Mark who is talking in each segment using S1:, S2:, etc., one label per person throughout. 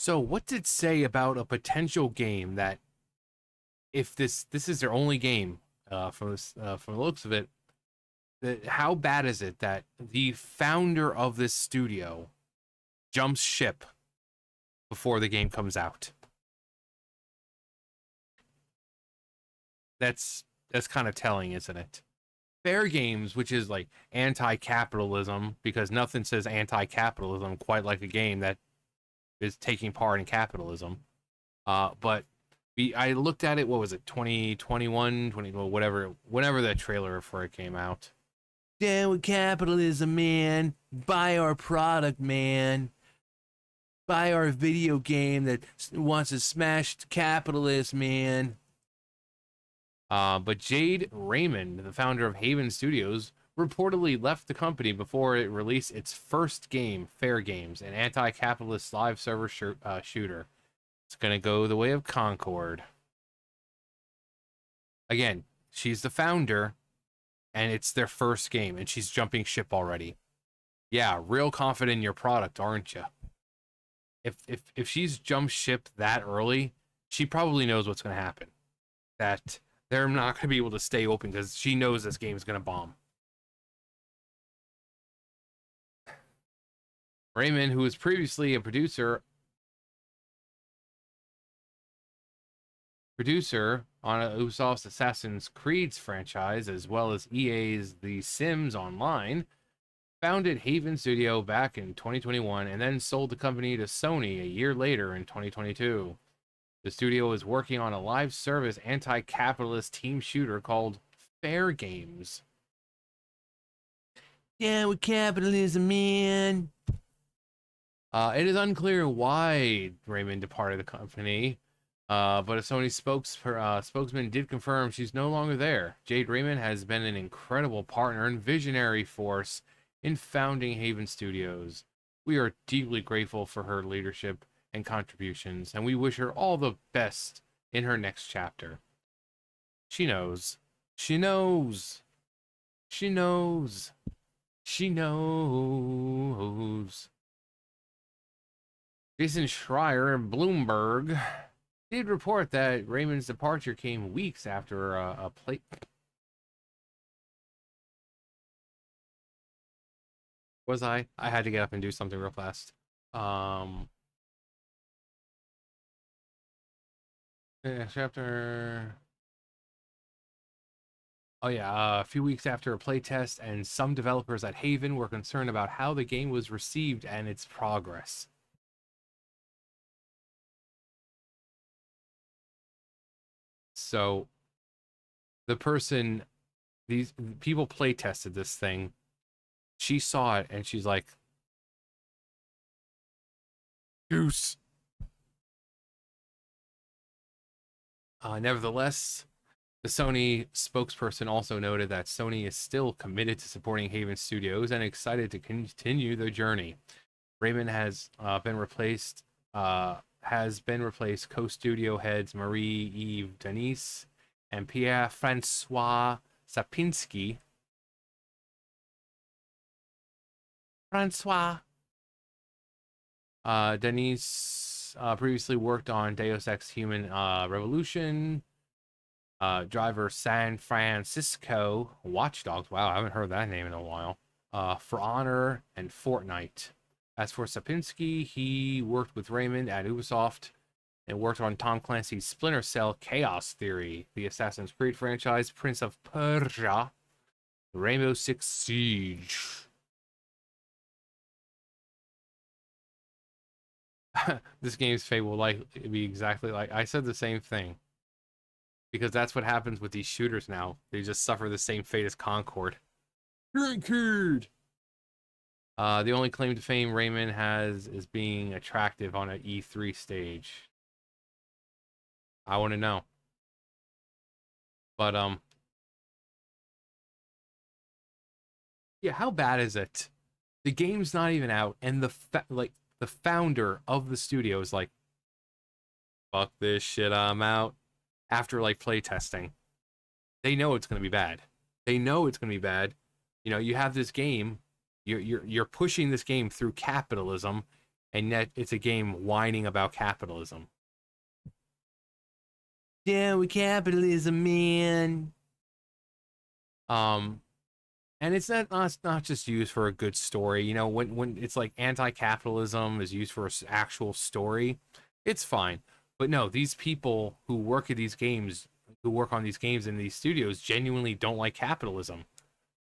S1: So, what did it say about a potential game that if this is their only game from the looks of it, that how bad is it that the founder of this studio jumps ship before the game comes out? That's that's kind of telling, isn't it? Fairgames, which is like anti-capitalism, because nothing says anti-capitalism quite like a game that is taking part in capitalism. But I looked at it. What was it? 2021, 20, well, whatever. Whenever that trailer for it came out. Down with capitalism, man. Buy our product, man. Buy our video game that wants to smash capitalists, man. But Jade Raymond, the founder of Haven Studios, reportedly left the company before it released its first game, Fairgames, an anti-capitalist live server shooter. It's gonna go the way of Concord. Again, she's the founder, and it's their first game, and she's jumping ship already. Yeah, real confident in your product, aren't you? If she's jumped ship that early, she probably knows what's gonna happen. That they're not gonna be able to stay open because she knows this game is gonna bomb. Raymond, who was previously a producer on Ubisoft's Assassin's Creed franchise, as well as EA's The Sims Online, founded Haven Studio back in 2021 and then sold the company to Sony a year later in 2022. The studio is working on a live service anti-capitalist team shooter called Fairgames. Yeah, with capitalism, man. It is unclear why Raymond departed the company, but a Sony spokesman did confirm she's no longer there. Jade Raymond has been an incredible partner and visionary force in founding Haven Studios. We are deeply grateful for her leadership and contributions, and we wish her all the best in her next chapter. She knows. She knows. She knows. She knows. Jason Schreier and Bloomberg did report that Raymond's departure came weeks after a play. Was I? I had to get up and do something real fast. Um, yeah, chapter. Oh yeah, a few weeks after a playtest, and some developers at Haven were concerned about how the game was received and its progress. So the person, these people play tested this thing. She saw it and she's like, "Goose." Nevertheless, the Sony spokesperson also noted that Sony is still committed to supporting Haven Studios and excited to continue their journey. Raymond has been replaced co-studio heads Marie-Eve Denise and Pierre-Francois Sapinski. Francois. Denise previously worked on Deus Ex Human Revolution, Driver San Francisco, Watch Dogs. Wow, I haven't heard that name in a while. For Honor and Fortnite. As for Sapinski, he worked with Raymond at Ubisoft and worked on Tom Clancy's Splinter Cell Chaos Theory, the Assassin's Creed franchise, Prince of Persia, Rainbow Six Siege. This game's fate will likely be exactly like I said the same thing. Because that's what happens with these shooters now. They just suffer the same fate as Concord. Concord! The only claim to fame Raymond has is being attractive on an E3 stage. I want to know. But, yeah, how bad is it? The game's not even out, and the founder of the studio is like, fuck this shit, I'm out. After, like, playtesting. They know it's going to be bad. They know it's going to be bad. You know, you have this game, you're pushing this game through capitalism, and yet it's a game whining about capitalism. Yeah, with capitalism, man. Um, and it's not just used for a good story. You know, when it's like anti-capitalism is used for an actual story, it's fine. But no, these people who work at these games, who work on these games in these studios, genuinely don't like capitalism,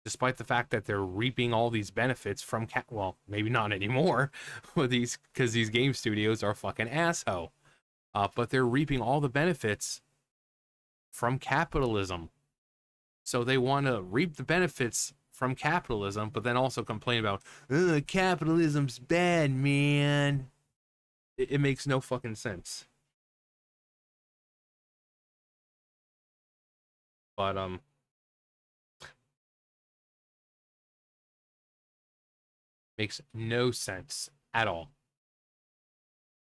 S1: despite the fact that they're reaping all these benefits from well, maybe not anymore, with these because these game studios are fucking asshole. But they're reaping all the benefits from capitalism. So they want to reap the benefits from capitalism, but then also complain about capitalism's bad, man. It makes no fucking sense. But makes no sense at all.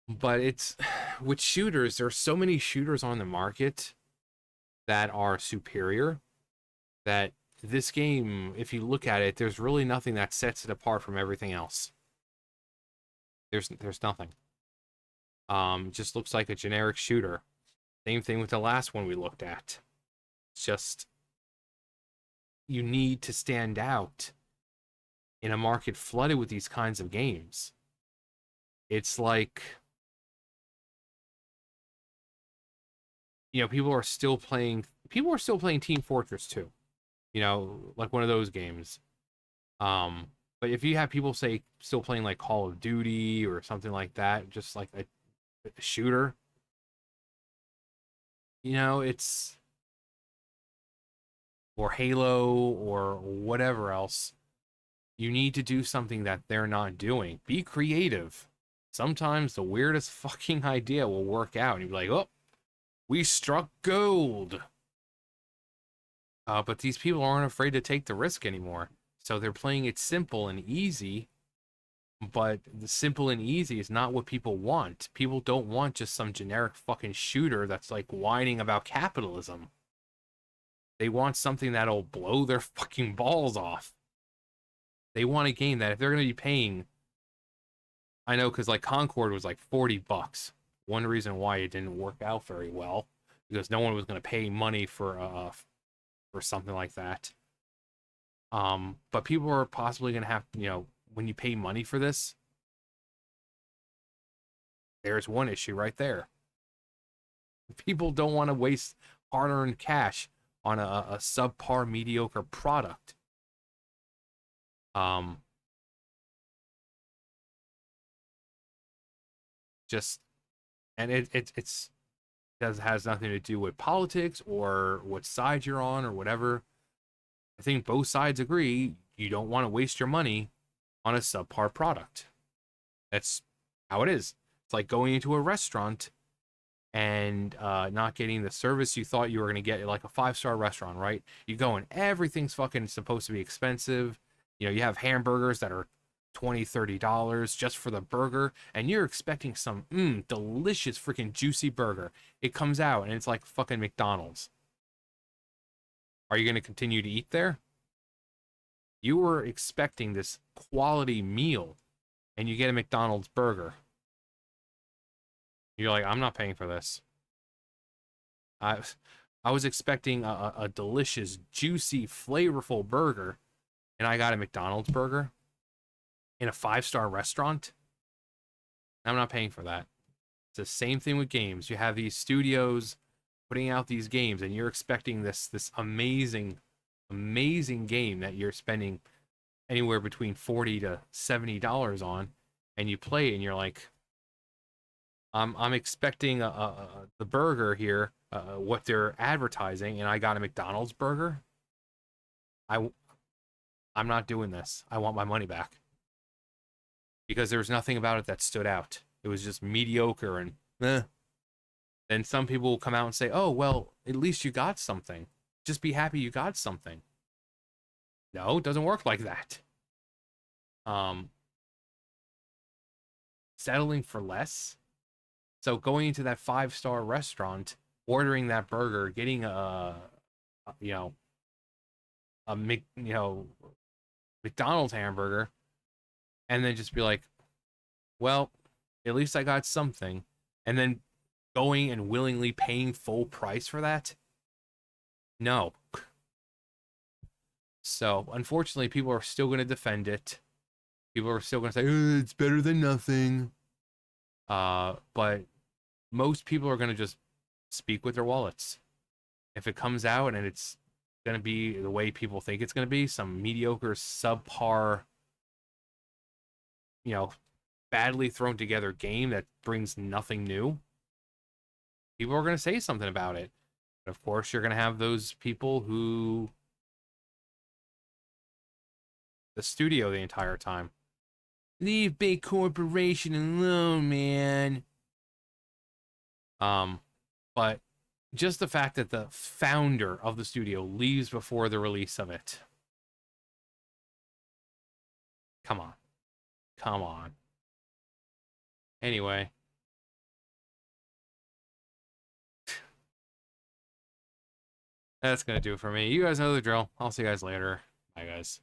S1: But it's with shooters, there's so many shooters on the market that are superior that this game, if you look at it, there's really nothing that sets it apart from everything else. There's nothing. Just looks like a generic shooter. Same thing with the last one we looked at. It's just you need to stand out in a market flooded with these kinds of games. It's like, you know, people are still playing Team Fortress 2. You know, like one of those games. But if you have people say still playing like Call of Duty or something like that, just like a shooter, you know, it's or Halo or whatever else, you need to do something that they're not doing. Be creative. Sometimes the weirdest fucking idea will work out, and you'll be like, "Oh, we struck gold." But these people aren't afraid to take the risk anymore, so they're playing it simple and easy. But the simple and easy is not what people want. People don't want just some generic fucking shooter that's like whining about capitalism. They want something that'll blow their fucking balls off. They want a game that if they're going to be paying, I know because like Concord was like $40. One reason why it didn't work out very well because no one was going to pay money for something like that. But people are possibly going to have, you know, when you pay money for this, there's one issue right there. People don't want to waste hard-earned cash on a subpar mediocre product. Um, just and it's has nothing to do with politics or what side you're on or whatever. I think both sides agree you don't want to waste your money on a subpar product. That's how it is. It's like going into a restaurant and not getting the service you thought you were going to get, like a 5-star restaurant, right? You go and everything's fucking supposed to be expensive. You know, you have hamburgers that are $20-$30 just for the burger, and you're expecting some delicious freaking juicy burger. It comes out and it's like fucking McDonald's. Are you going to continue to eat there? You were expecting this quality meal and you get a McDonald's burger. You're like, I'm not paying for this. I I was expecting a delicious, juicy, flavorful burger, and I got a McDonald's burger in a 5-star restaurant. I'm not paying for that. It's the same thing with games. You have these studios putting out these games, and you're expecting this amazing game that you're spending anywhere between $40 to $70 on, and you play it, and you're like, I'm expecting the burger here, what they're advertising, and I got a McDonald's burger. I I'm not doing this. I want my money back because there was nothing about it that stood out. It was just mediocre and eh. Then some people will come out and say, "Oh, well, at least you got something. Just be happy you got something." No, it doesn't work like that. Um, Settling for less. So going into that 5-star restaurant, ordering that burger, getting you know, McDonald's hamburger, and then just be like, well, At least I got something. And then going and willingly paying full price for that? No. So, unfortunately, people are still going to defend it. People are still going to say, it's better than nothing. But most people are going to just speak with their wallets. If it comes out and it's going to be the way people think it's going to be, some mediocre, subpar, you know, badly thrown together game that brings nothing new, people are going to say something about it. But of course, you're going to have those people who the studio the entire time. Leave big corporation alone, man. But just the fact that the founder of the studio leaves before the release of it. Come on. Come on. Anyway. That's going to do it for me. You guys know the drill. I'll see you guys later. Bye, guys.